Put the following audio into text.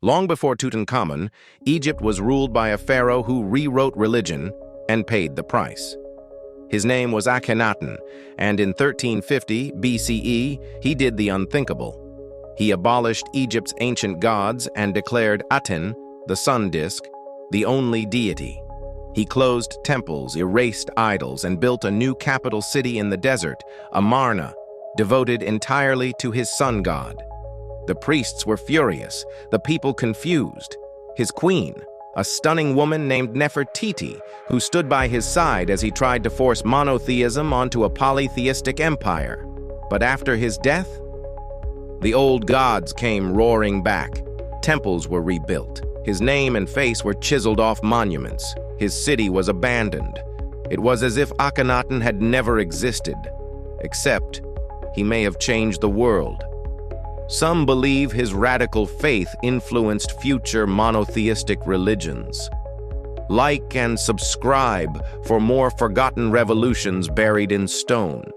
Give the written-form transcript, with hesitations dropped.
Long before Tutankhamun, Egypt was ruled by a pharaoh who rewrote religion and paid the price. His name was Akhenaten, and in 1350 BCE, he did the unthinkable. He abolished Egypt's ancient gods and declared Aten, the sun disk, the only deity. He closed temples, erased idols, and built a new capital city in the desert, Amarna, devoted entirely to his sun god. The priests were furious, the people confused. His queen, a stunning woman named Nefertiti, who stood by his side as he tried to force monotheism onto a polytheistic empire. But after his death, the old gods came roaring back. Temples were rebuilt. His name and face were chiseled off monuments. His city was abandoned. It was as if Akhenaten had never existed, except he may have changed the world. Some believe his radical faith influenced future monotheistic religions. Like and subscribe for more forgotten revolutions buried in stone.